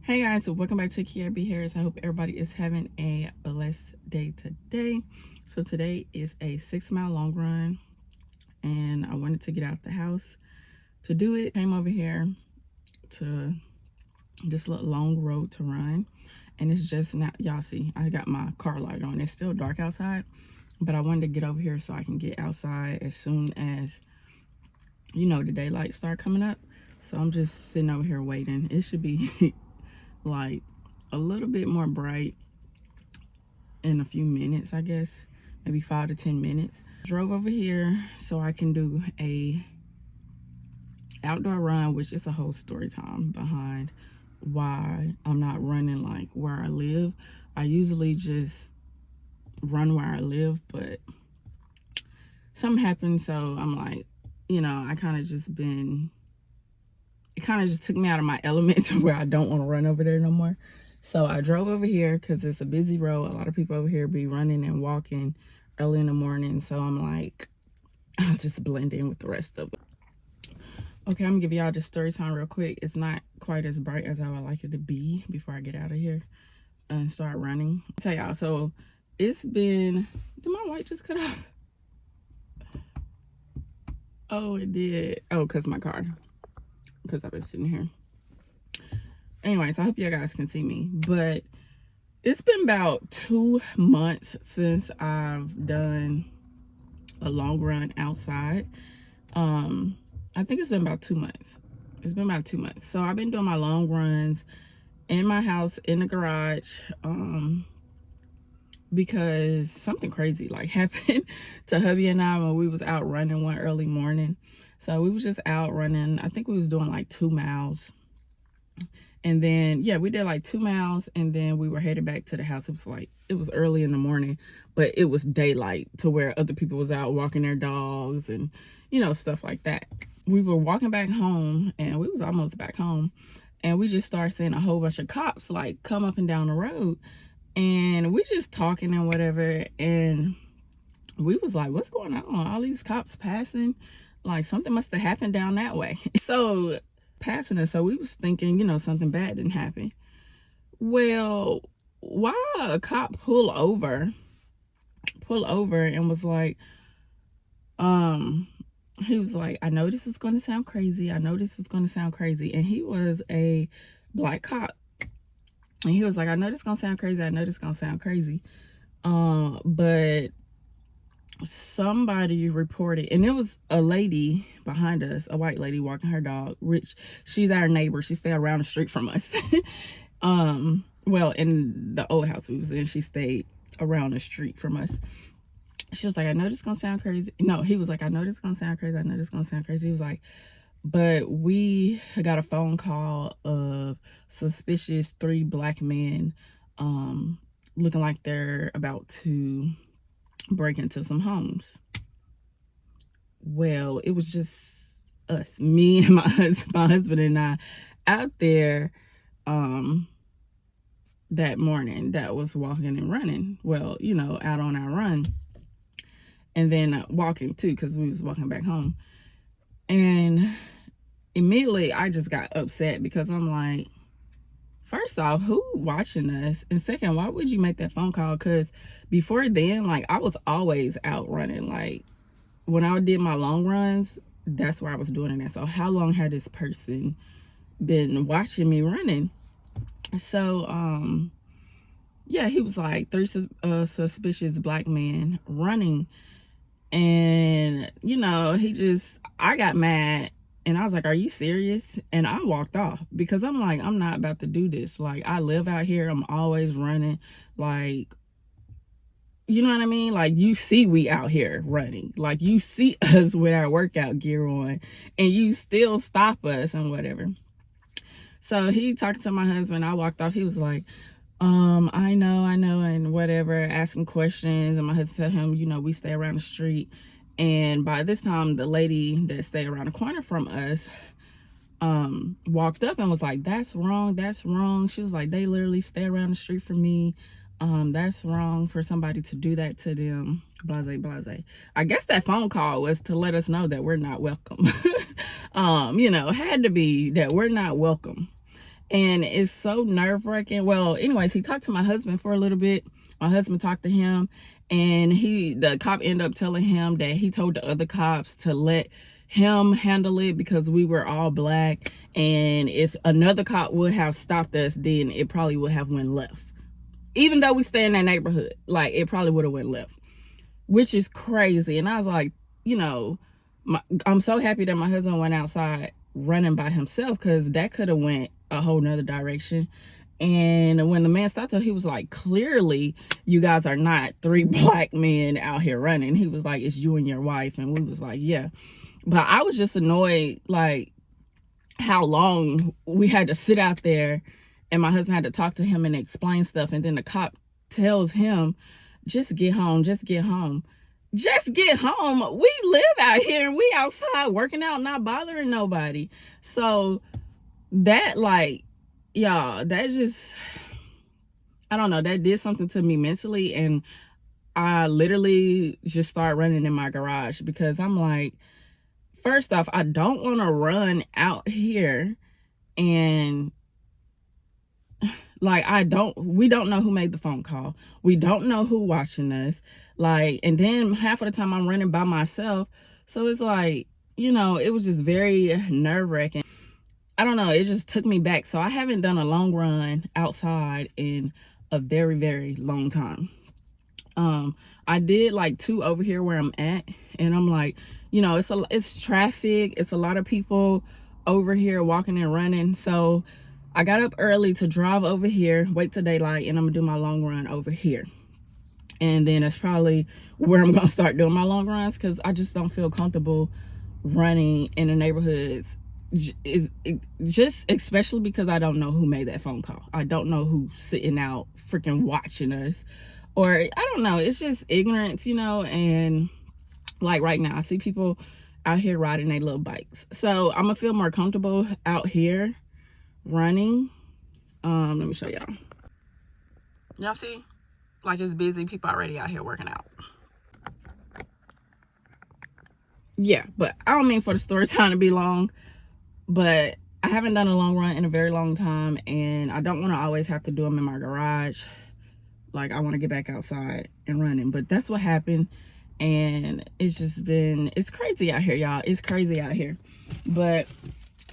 Hey guys, so welcome back to Kiarabharris. I hope everybody is having a blessed day today. So today is a 6 mile long run and I wanted to get out the house to do it. Came over here to this little long road to run, and it's just now, y'all see, I got my car light on. It's still dark outside, but I wanted to get over here so I can get outside as soon as, the daylight start coming up. So I'm just sitting over here waiting. It should be like a little bit more bright in a few minutes, I guess, maybe 5 to 10 minutes. Drove over here so I can do a outdoor run, which is a whole story time behind why I'm not running like where I live. I usually just run where I live, but something happened, so I'm like, I kind of just it kind of just took me out of my element to where I don't want to run over there no more. So I drove over here because it's a busy road. A lot of people over here be running and walking early in the morning. So I'm like, I'll just blend in with the rest of it. Okay, I'm gonna give y'all this story time real quick. It's not quite as bright as I would like it to be before I get out of here and start running. I'll tell y'all, so it's been, did my light just cut off? Oh, it did. Oh, because my car. Because I've been sitting here. Anyways, I hope you guys can see me, but it's been about 2 months since I've done a long run outside. I think it's been about 2 months. It's been about 2 months. So I've been doing my long runs in my house, in the garage, because something crazy like happened to hubby and I when we was out running one early morning. So we was just out running. I think we was doing like 2 miles. And then, yeah, we did like 2 miles, and then we were headed back to the house. It was early in the morning, but it was daylight to where other people was out walking their dogs and, stuff like that. We were walking back home, and we was almost back home, and we just started seeing a whole bunch of cops like come up and down the road, and we just talking and whatever, and we was like, what's going on? All these cops passing, like something must have happened down that way. So passing us, so we was thinking, something bad didn't happen. Well, why a cop pull over and was like, he was like, I know this is going to sound crazy. And he was a black cop. And he was like, I know this is going to sound crazy. But somebody reported, and it was a lady behind us, a white lady walking her dog, which she's our neighbor. She stayed around the street from us. Well, in the old house we was in, she stayed around the street from us. She was like, I know this is gonna sound crazy. No, he was like, I know this is gonna sound crazy. He was like, but we got a phone call of suspicious 3 black men looking like they're about to break into some homes. Well, it was just us, me and my husband and I out there that morning that was walking and running. Well, out on our run, and then walking too, because we was walking back home. And immediately I just got upset because I'm like, first off, who watching us? And second, why would you make that phone call? Because before then, like, I was always out running. Like, when I did my long runs, that's where I was doing it at. So how long had this person been watching me running? So, yeah, he was like 3 suspicious black men running. And, I got mad. And I was like, are you serious? And I walked off because I'm like, I'm not about to do this. Like, I live out here. I'm always running. Like, you know what I mean? Like, you see we out here running. Like, you see us with our workout gear on, and you still stop us and whatever. So he talked to my husband. I walked off. He was like, I know, and whatever, asking questions. And my husband told him, we stay around the street. And by this time, the lady that stayed around the corner from us walked up and was like, that's wrong. She was like, they literally stay around the street from me. That's wrong for somebody to do that to them. Blase. I guess that phone call was to let us know that we're not welcome. Had to be that we're not welcome. And it's so nerve-wracking. Well, anyways, he talked to my husband for a little bit. My husband talked to him, and the cop ended up telling him that he told the other cops to let him handle it because we were all black, and if another cop would have stopped us, then it probably would have went left. Even though we stay in that neighborhood, like, it probably would have went left, which is crazy. And I was like, you know, I'm so happy that my husband went outside running by himself, because that could have went a whole nother direction. And when the man stopped him, he was like, clearly you guys are not 3 black men out here running. He was like, it's you and your wife. And we was like, yeah. But I was just annoyed, like, how long we had to sit out there, and my husband had to talk to him and explain stuff. And then the cop tells him, just get home, just get home. Just get home. We live out here and we outside working out, not bothering nobody. So that, like, y'all, that just, I don't know, that did something to me mentally. And I literally just started running in my garage, because I'm like, first off, I don't want to run out here and, like, we don't know who made the phone call. We don't know who watching us. Like, and then half of the time I'm running by myself. So it's like, you know, it was just very nerve-wracking. I don't know, it just took me back. So I haven't done a long run outside in a very, very long time. I did like 2 over here where I'm at, and I'm like, you know, it's traffic. It's a lot of people over here walking and running. So I got up early to drive over here, wait till daylight, and I'm gonna do my long run over here. And then that's probably where I'm gonna start doing my long runs, because I just don't feel comfortable running in the neighborhoods. Just especially because I don't know who made that phone call. I don't know who's sitting out freaking watching us, or I don't know. It's just ignorance, you know. And like right now, I see people out here riding their little bikes, so I'm gonna feel more comfortable out here running. Let me show y'all see, like, it's busy, people already out here working out. Yeah, but I don't mean for the story time to be long, but I haven't done a long run in a very long time, and I don't want to always have to do them in my garage. Like, I want to get back outside and running, but that's what happened. And it's crazy out here, y'all. It's crazy out here, but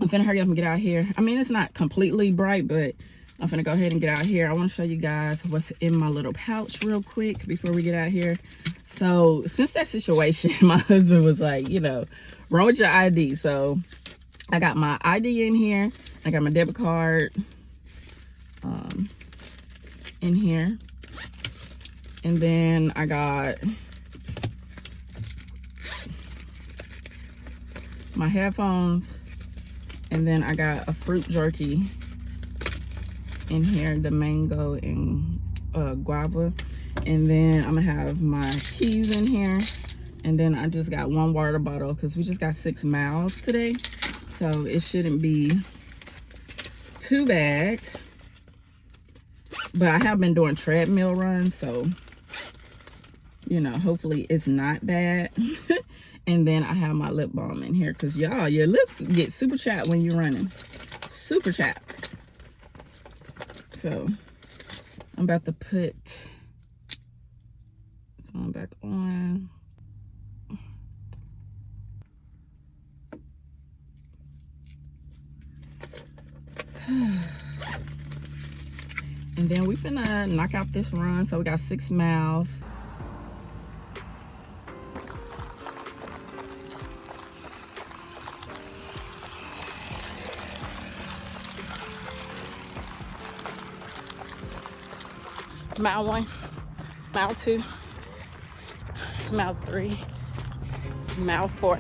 I'm finna hurry up and get out here. I mean, it's not completely bright, but I'm finna go ahead and get out here. I want to show you guys what's in my little pouch real quick before we get out here. So since that situation, my husband was like, you know, run with your ID. So I got my ID in here. I got my debit card in here. And then I got my headphones. And then I got a fruit jerky in here, the mango and guava. And then I'm gonna have my keys in here. And then I just got 1 water bottle, because we just got 6 miles today. So it shouldn't be too bad. But I have been doing treadmill runs, so, you know, hopefully it's not bad. And then I have my lip balm in here, because y'all, your lips get super chapped when you're running. Super chapped. So I'm about to put this on back on. And then we finna knock out this run. So we got 6 miles. Mile 1, mile 2, mile 3, mile 4.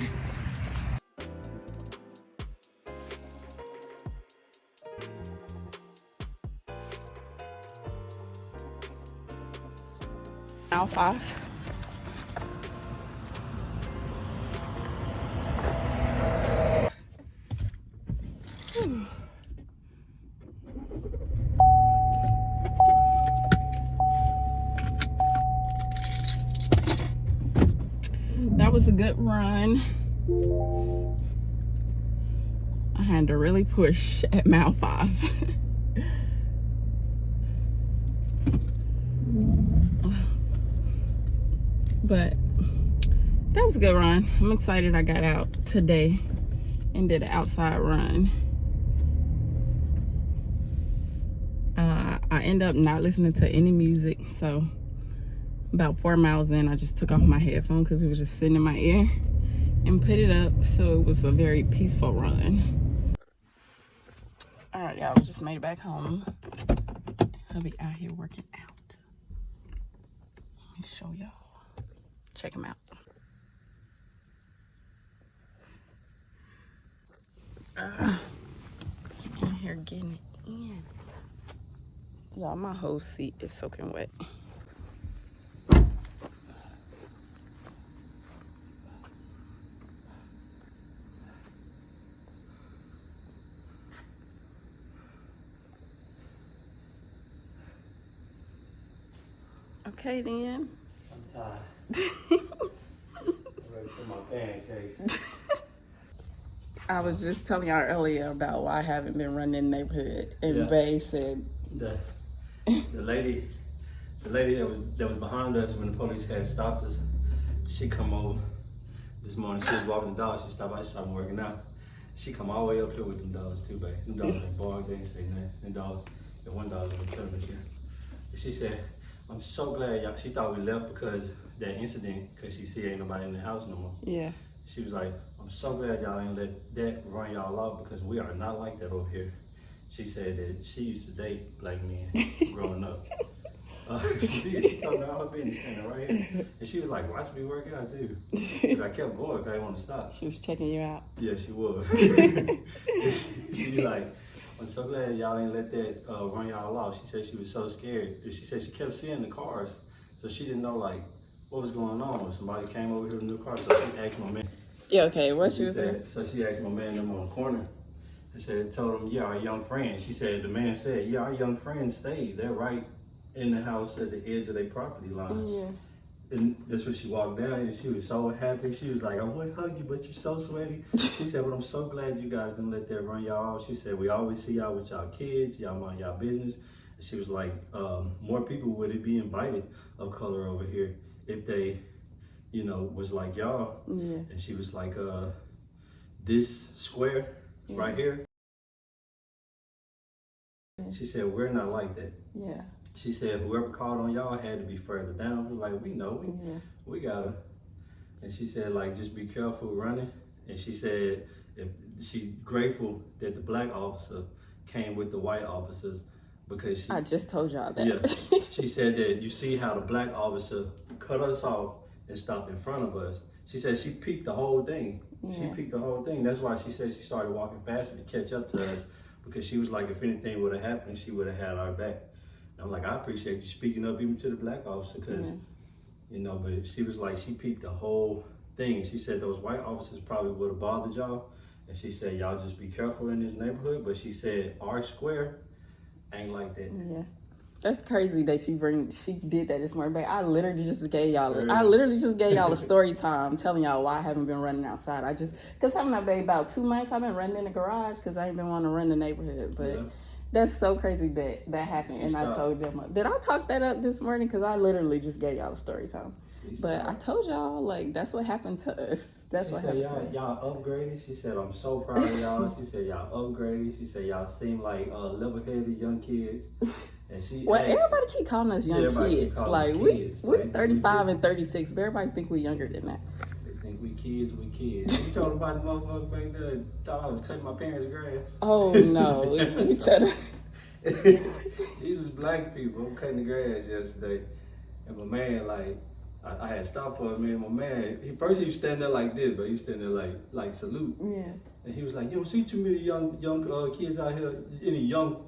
Mile 5. That was a good run. I had to really push at mile 5. But that was a good run. I'm excited I got out today and did an outside run. I end up not listening to any music, so about 4 miles in, I just took off my headphone because it was just sitting in my ear and put it up, so it was a very peaceful run. All right, y'all, we just made it back home. Hubby out here working out. Let me show y'all. Check him out. In here getting it in. Y'all, my whole seat is soaking wet. Okay, then. I'm tired. I'm ready for my pancakes. I was just telling y'all earlier about why I haven't been running in the neighborhood, and Yeah. Bae said The lady that was behind us when the police had stopped us, she come over this morning. She was walking the dog. She stopped by. She started working out. She come all the way up here with them dogs too, babe. Them dogs ain't barked. They ain't say nothing. Them dogs, the one dog was telling me here. She said, "I'm so glad y'all." She thought we left because that incident, because she see ain't nobody in the house no more. Yeah. She was like, "I'm so glad y'all ain't let that run y'all off because we are not like that over here." She said that she used to date black men growing up. She did. She told me all her business standing right here. And she was like, "Watch me work out too." But I kept going because I didn't want to stop. She was checking you out. Yeah, she was. She like, "I'm so glad y'all ain't let that run y'all off." She said she was so scared. She said she kept seeing the cars, so she didn't know like what was going on. Somebody came over here with a new car, so she asked my man. Yeah, okay, what she was saying? So she asked my man them on the corner. I said, told him, "Yeah, our young friend." She said, the man said, "Yeah, our young friend stayed. They're right in the house at the edge of their property line." Yeah. And that's when she walked down and she was so happy. She was like, "I want to hug you, but you're so sweaty." She said, "But I'm so glad you guys didn't let that run y'all off." She said, "We always see y'all with y'all kids, y'all mind y'all business." And she was like, more people would be invited of color over here if they, you know, was like y'all. Yeah. And she was like, this square right here. She said, "We're not like that." Yeah. She said, "Whoever called on y'all had to be further down." We're like, "We know, we gotta." And she said, like, just be careful running. And she said, if she's grateful that the black officer came with the white officers because she. I just told y'all that. Yeah. She said that you see how the black officer cut us off and stopped in front of us. She said she peeked the whole thing. Yeah. She peeked the whole thing. That's why she said she started walking faster to catch up to us because she was like, if anything would have happened, she would have had our back. And I'm like, I appreciate you speaking up even to the black officer because, you know, but she was like, she peeked the whole thing. She said those white officers probably would have bothered y'all. And she said, y'all just be careful in this neighborhood. But she said, our square ain't like that. Yeah. That's crazy that she did that this morning. But I literally just gave y'all a story time telling y'all why I haven't been running outside. Because I haven't been about 2 months, I've been running in the garage because I ain't been wanting to run the neighborhood. But that's so crazy that happened. And I told them, did I talk that up this morning? Because I literally just gave y'all a story time. But I told y'all, like, that's what happened to us. That's what happened to us. Y'all upgraded. She said, "I'm so proud of y'all." She said, "Y'all upgraded." She said, "Y'all seem like level-headed young kids." And everybody keep calling us young kids. Like, we're 35 and 36, but everybody think we're younger than that. They think we kids. You told about the motherfucker back there, thought I was cutting my parents' grass. Oh, no. These was black people. I'm cutting the grass yesterday. And my man, like, I had stopped for a minute. My man, he was standing there like this, but he was standing there like salute. Yeah. And he was like, "You don't see too many young kids out here, any young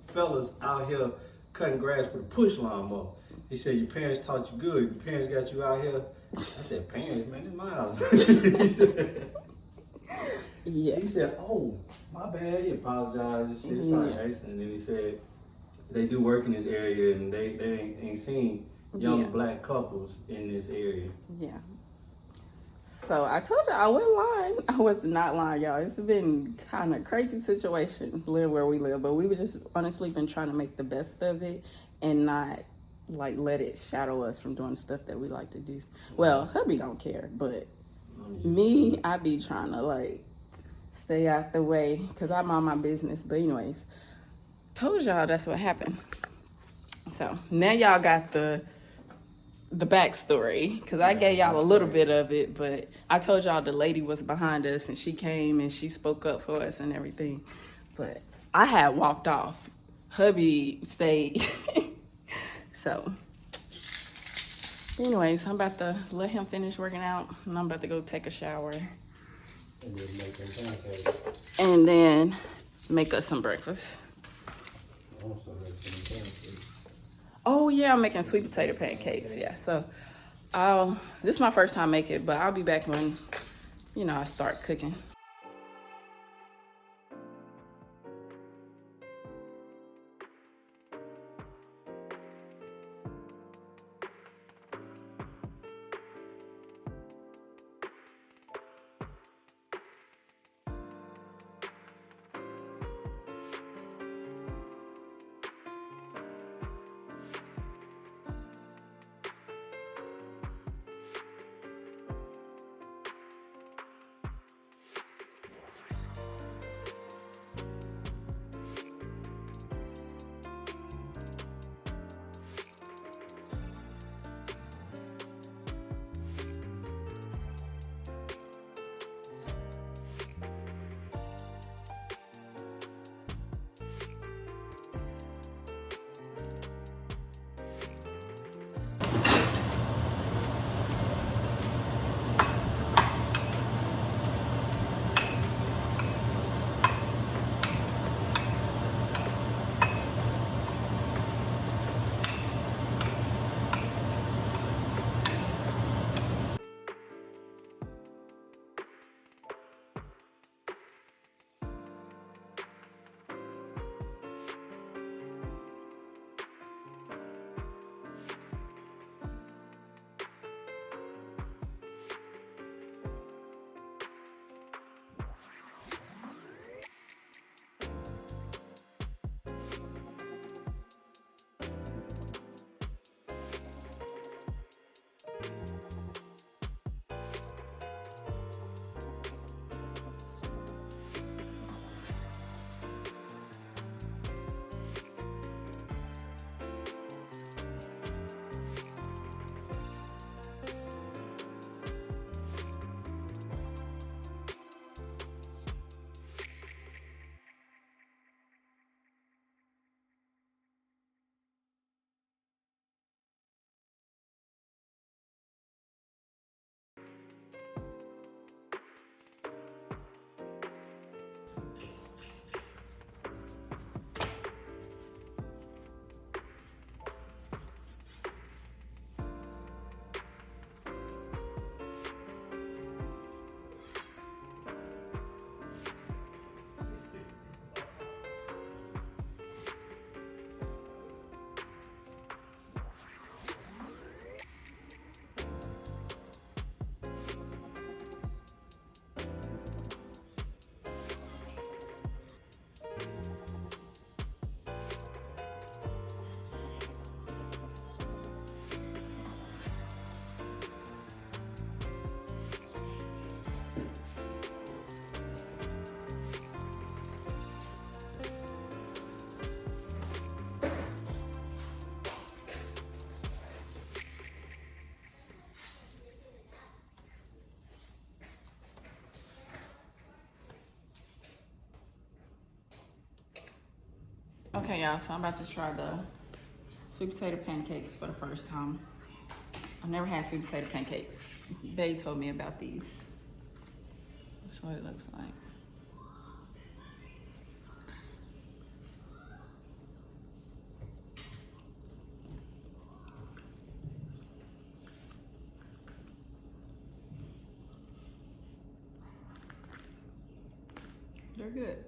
fellas out here cutting grass with a push lawnmower." He said, "Your parents taught you good. Your parents got you out here." I said, "Parents, man, this is my house." He said, "Oh, my bad." He apologized and shit. Sorry. And then he said, they do work in this area and they ain't seen young black couples in this area. Yeah. So I told you I wasn't lying. I was not lying, y'all. It's been kind of crazy situation live where we live, but we was just honestly been trying to make the best of it and not like let it shadow us from doing stuff that we like to do. Well, hubby don't care, but me, I be trying to like stay out the way because I'm on my business. But anyways, told y'all that's what happened. So now y'all got the backstory because I gave y'all a little bit of it, but I told y'all the lady was behind us and she came and she spoke up for us and everything. But I had walked off. Hubby stayed. So anyways, I'm about to let him finish working out and I'm about to go take a shower. And then make them pancakes. And then make us some breakfast. Also make some pancakes. Oh yeah, I'm making sweet potato pancakes. Yeah, so this is my first time making it, but I'll be back when, you know, I start cooking. Okay, y'all, so I'm about to try the sweet potato pancakes for the first time. I've never had sweet potato pancakes. They told me about these. That's what it looks like. They're good.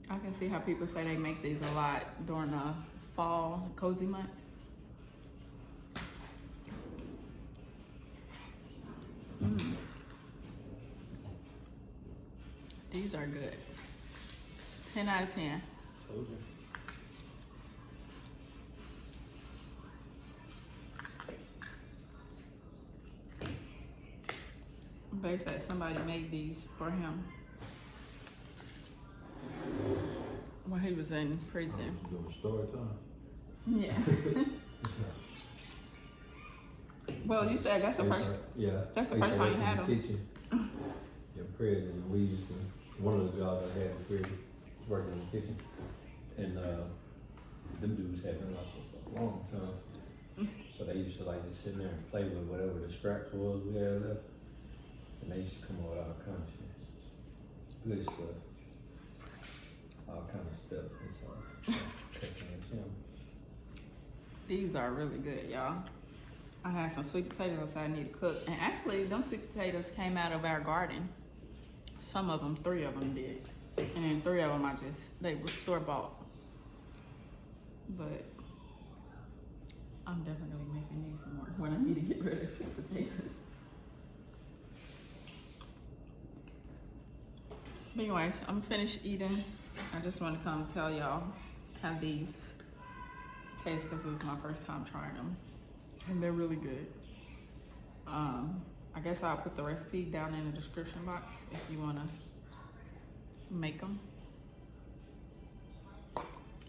I can see how people say they make these a lot during the fall, cozy months. These are good. 10 out of 10. Told you. They said somebody made these for him when he was in prison. Doing story time. Yeah. Well, you said that's the first. Yeah. That's the first time you had them. Kitchen. In prison, we used to. One of the jobs I had in prison, working in the kitchen, and them dudes had been like for a long time. So they used to like just sit there and play with whatever the scraps was we had left, and they used to come up with all kind of shit, good stuff, all kind of stuff. And so, These are really good, y'all. I had some sweet potatoes I need to cook, and actually, them sweet potatoes came out of our garden. Some of them, 3 of them did, and then 3 of them they were store bought. But I'm definitely gonna be making these some more when I need to get rid of sweet potatoes. But anyways, I'm finished eating. I just want to come tell y'all how these taste because this is my first time trying them, and they're really good. I guess I'll put the recipe down in the description box if you want to make them.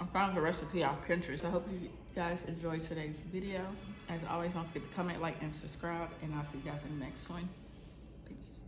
I found the recipe off Pinterest. I hope you guys enjoyed today's video. As always, don't forget to comment, like, and subscribe, and I'll see you guys in the next one. Peace.